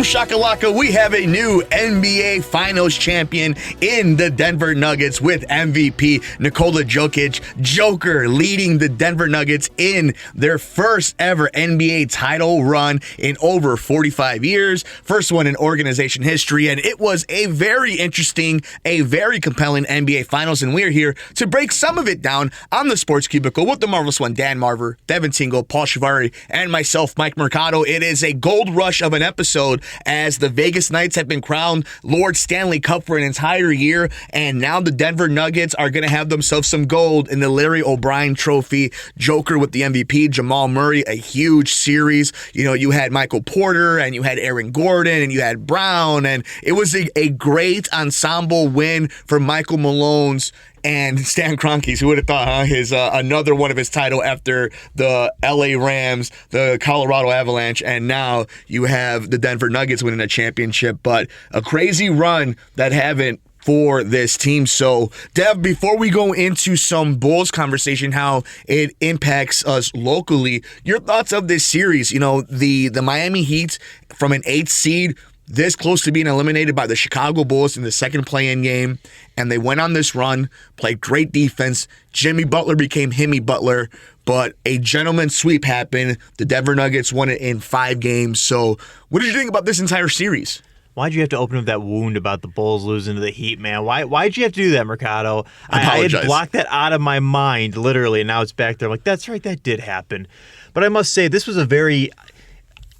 shakalaka, we have a new NBA Finals champion in the Denver Nuggets with MVP Nikola Jokić. Joker leading the Denver Nuggets in their first ever NBA title run in over 45 years. First one in organization history, and it was a very interesting, a very compelling NBA Finals, and we're here to break some of it down on the Sports Cubicle with the marvelous one, Dan Marver, Devin Tingle, Paul Chivari, and myself, Mike Mercado. It is a gold rush of an episode as the Vegas Knights have been crowned Lord Stanley Cup for an entire year, and now the Denver Nuggets are going to have themselves some gold in the Larry O'Brien Trophy. Joker with the MVP, Jamal Murray, a huge series. You know, you had Michael Porter, and you had Aaron Gordon, and you had Brown, and it was a great ensemble win for Michael Malone's and Stan Kroenke's. Who would have thought, huh? His another one of his title after the LA Rams, the Colorado Avalanche, and now you have the Denver Nuggets winning a championship. But a crazy run that haven't for this team. So, Dev, before we go into some Bulls conversation, how it impacts us locally, your thoughts of this series. You know, the Miami Heat from an 8th seed, this close to being eliminated by the Chicago Bulls in the second play-in game, and they went on this run, played great defense. Jimmy Butler became Himmy Butler, but a gentleman's sweep happened. The Denver Nuggets won it in 5 games. So what did you think about this entire series? Why'd you have to open up that wound about the Bulls losing to the Heat, man? Why'd you have to do that, Mercado? I had blocked that out of my mind, literally, and now it's back there. I'm like, that's right, that did happen. But I must say, this was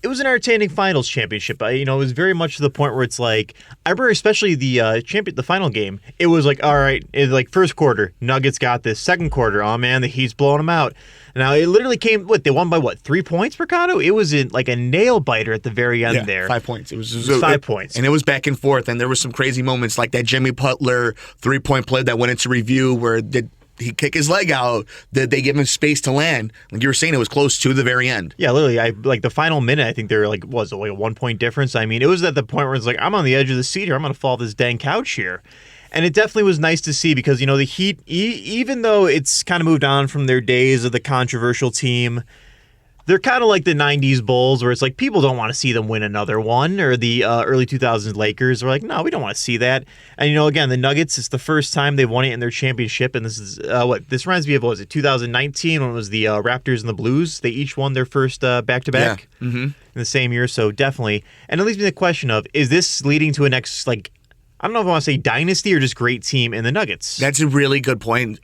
it was an entertaining finals championship. It was very much to the point where it's like, I remember especially the final game. It was like, all right, first quarter, Nuggets got this. Second quarter, oh man, the Heat's blowing them out. Now it literally came. They won by 3 points, Mercado? It was in like a nail biter at the very end there. 5 points. It was 5 points, and it was back and forth. And there was some crazy moments like that Jimmy Butler 3-point play that went into review where he kick his leg out, that they give him space to land. Like you were saying, it was close to the very end. Yeah, literally, the final minute, I think there was a 1 point difference. I mean, it was at the point where it's like, I'm on the edge of the seat here. I'm going to fall off this dang couch here. And it definitely was nice to see because, the Heat, even though it's kind of moved on from their days of the controversial team, they're kind of like the 90s Bulls where it's like people don't want to see them win another one, or the early 2000s Lakers are like, no, we don't want to see that. And, again, the Nuggets, it's the first time they've won it in their championship. And this is this reminds me of, 2019 when it was the Raptors and the Blues. They each won their first back-to-back in the same year. So definitely. And it leaves me the question of, is this leading to a next, I don't know if I want to say dynasty or just great team in the Nuggets? That's a really good point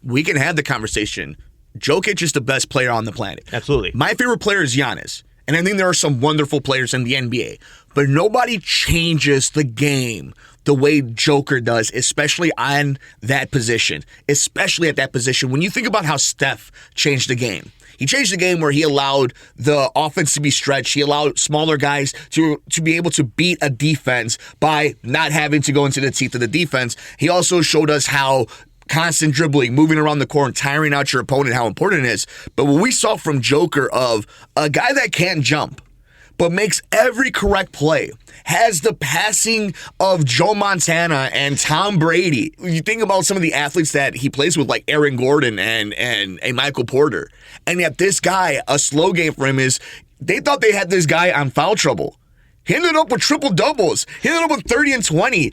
we can have the conversation. Jokić is the best player on the planet. Absolutely. My favorite player is Giannis, and I think there are some wonderful players in the NBA, but nobody changes the game the way Joker does, especially on that position, especially at that position. When you think about how Steph changed the game, he changed the game where he allowed the offense to be stretched. He allowed smaller guys to be able to beat a defense by not having to go into the teeth of the defense. He also showed us how constant dribbling, moving around the court, tiring out your opponent, how important it is. But what we saw from Joker of a guy that can't jump, but makes every correct play, has the passing of Joe Montana and Tom Brady. You think about some of the athletes that he plays with, like Aaron Gordon and Michael Porter. And yet this guy, a slow game for him is, they thought they had this guy on foul trouble. He ended up with triple doubles. He ended up with 30 and 20.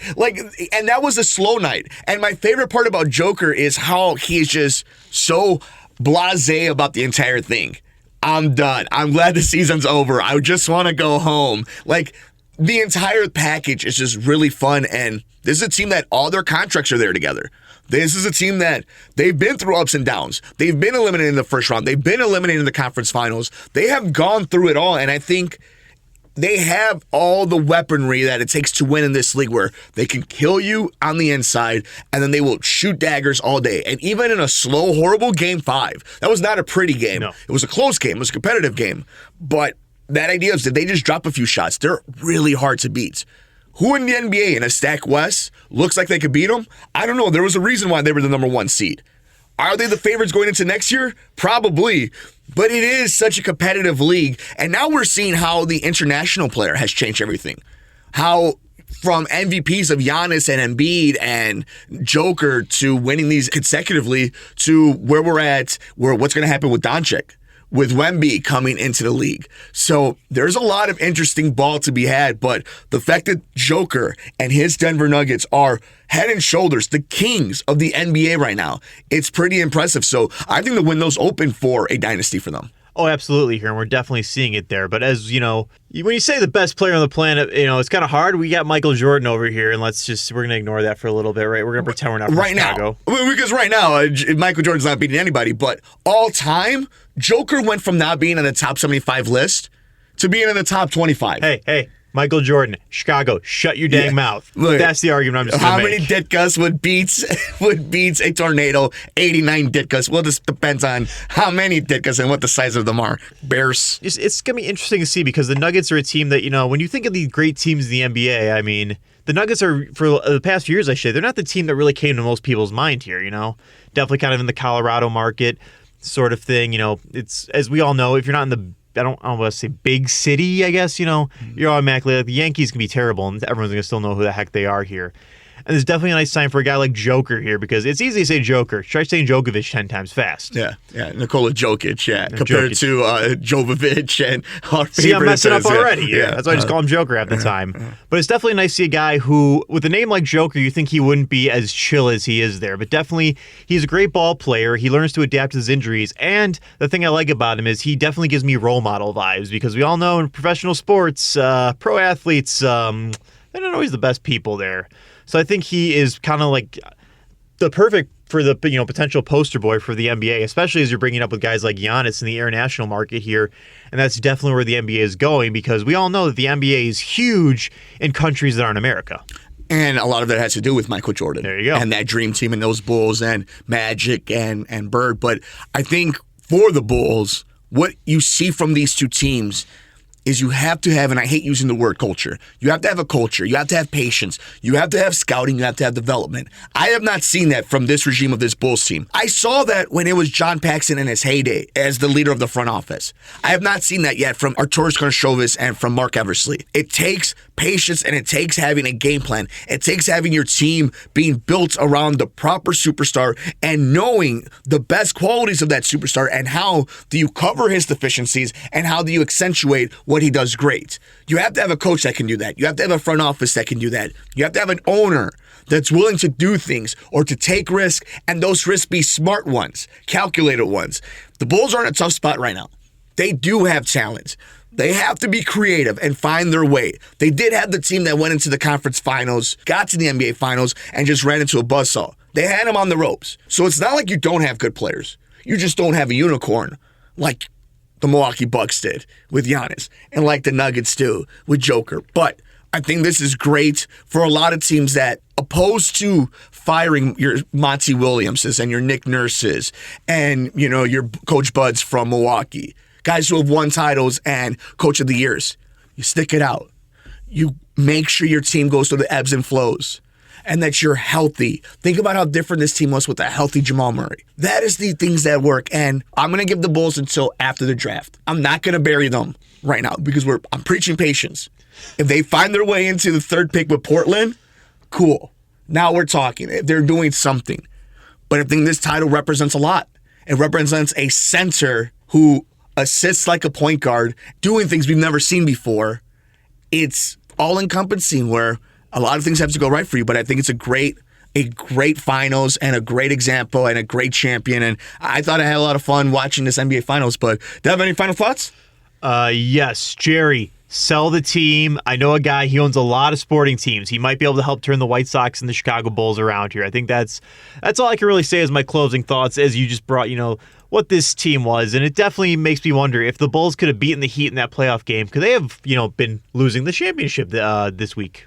And that was a slow night. And my favorite part about Joker is how he is just so blasé about the entire thing. I'm done. I'm glad the season's over. I just want to go home. The entire package is just really fun. And this is a team that all their contracts are there together. This is a team that they've been through ups and downs. They've been eliminated in the first round. They've been eliminated in the conference finals. They have gone through it all. And I think they have all the weaponry that it takes to win in this league, where they can kill you on the inside and then they will shoot daggers all day. And even in a slow, horrible Game 5, that was not a pretty game. No. It was a close game. It was a competitive game. But that idea is, did they just drop a few shots? They're really hard to beat. Who in the NBA in a stacked West looks like they could beat them? I don't know. There was a reason why they were the number 1 seed. Are they the favorites going into next year? Probably. But it is such a competitive league. And now we're seeing how the international player has changed everything. How from MVPs of Giannis and Embiid and Joker to winning these consecutively to where we're at, what's going to happen with Doncic. with Wemby coming into the league. So there's a lot of interesting ball to be had, but the fact that Joker and his Denver Nuggets are head and shoulders the kings of the NBA right now, it's pretty impressive. So I think the window's open for a dynasty for them. Oh, absolutely, here, and we're definitely seeing it there. But as you know, when you say the best player on the planet, it's kind of hard. We got Michael Jordan over here, and we're going to ignore that for a little bit, right? We're going to pretend we're not from Chicago. Because right now, Michael Jordan's not beating anybody, but all time, Joker went from not being on the top 75 list to being in the top 25. Hey. Michael Jordan, Chicago, shut your dang mouth. Look, that's the argument I'm just going to make. How many Ditkas would beat a tornado? 89 Ditkas. Well, this depends on how many Ditkas and what the size of them are. Bears. It's going to be interesting to see because the Nuggets are a team that, when you think of these great teams in the NBA, I mean, the Nuggets are, for the past few years, they're not the team that really came to most people's mind here, Definitely kind of in the Colorado market sort of thing. It's, as we all know, if you're not in the I don't want to say big city, I guess, you're automatically like the Yankees can be terrible and everyone's going to still know who the heck they are here. And there's definitely a nice sign for a guy like Joker here because it's easy to say Joker. Try saying Djokovic 10 times fast. Yeah. Nikola Jokic, compared to Jovovich and our favorite. See, I'm messing up already. Yeah. That's why I just call him Joker half the time. But it's definitely nice to see a guy who, with a name like Joker, you think he wouldn't be as chill as he is there. But definitely, he's a great ball player. He learns to adapt to his injuries. And the thing I like about him is he definitely gives me role model vibes because we all know in professional sports, pro athletes, they're not always the best people there. So I think he is kind of like the perfect for the potential poster boy for the NBA, especially as you're bringing up with guys like Giannis in the international market here. And that's definitely where the NBA is going because we all know that the NBA is huge in countries that aren't America. And a lot of that has to do with Michael Jordan. There you go. And that dream team and those Bulls and Magic and Bird. But I think for the Bulls, what you see from these two teams is you have to have, and I hate using the word culture, you have to have a culture, you have to have patience, you have to have scouting, you have to have development. I have not seen that from this regime of this Bulls team. I saw that when it was John Paxson in his heyday as the leader of the front office. I have not seen that yet from Arturas Karnisovas and from Mark Eversley. It takes patience and it takes having a game plan. It takes having your team being built around the proper superstar and knowing the best qualities of that superstar and how do you cover his deficiencies and how do you accentuate what he does great. You have to have a coach that can do that. You have to have a front office that can do that. You have to have an owner that's willing to do things or to take risks, and those risks be smart ones, calculated ones. The Bulls are in a tough spot right now. They do have talent. They have to be creative and find their way. They did have the team that went into the conference finals, got to the NBA finals, and just ran into a buzzsaw. They had them on the ropes. So it's not like you don't have good players. You just don't have a unicorn like the Milwaukee Bucks did with Giannis and like the Nuggets do with Joker. But I think this is great for a lot of teams that, opposed to firing your Monty Williamses and your Nick Nurses and, your Coach Buds from Milwaukee, guys who have won titles and Coach of the Years, you stick it out. You make sure your team goes through the ebbs and flows and that you're healthy. Think about how different this team was with a healthy Jamal Murray. That is the things that work, and I'm going to give the Bulls until after the draft. I'm not going to bury them right now because I'm preaching patience. If they find their way into the third pick with Portland, cool. Now we're talking. They're doing something. But I think this title represents a lot. It represents a center who assists like a point guard, doing things we've never seen before. It's all-encompassing where a lot of things have to go right for you, but I think it's a great finals and a great example and a great champion. And I thought I had a lot of fun watching this NBA finals, but do you have any final thoughts? Yes, Jerry. Sell the team. I know a guy, he owns a lot of sporting teams. He might be able to help turn the White Sox and the Chicago Bulls around here. I think that's all I can really say as my closing thoughts as you just brought, what this team was. And it definitely makes me wonder if the Bulls could have beaten the Heat in that playoff game. Could they have, been losing the championship this week?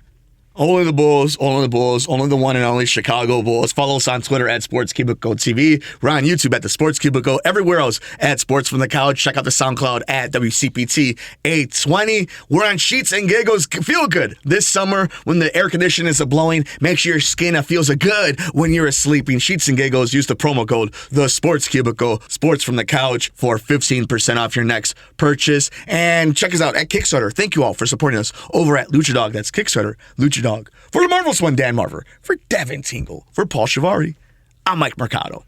Only the Bulls, only the one and only Chicago Bulls. Follow us on Twitter at Sports Cubicle TV. We're on YouTube at the Sports Cubicle. Everywhere else at Sports from the Couch. Check out the SoundCloud at WCPT 820. We're on Sheets and Giggles. Feel good this summer when the air conditioning is blowing. Make sure your skin feels good when you're sleeping. Sheets and Giggles. Use the promo code The Sports Cubicle. Sports from the Couch for 15% off your next purchase. And check us out at Kickstarter. Thank you all for supporting us over at Lucha Dog. That's Kickstarter. Lucha Dog. For the marvelous one, Dan Marver. For Devin Tingle. For Paul Chivari, I'm Mike Mercado.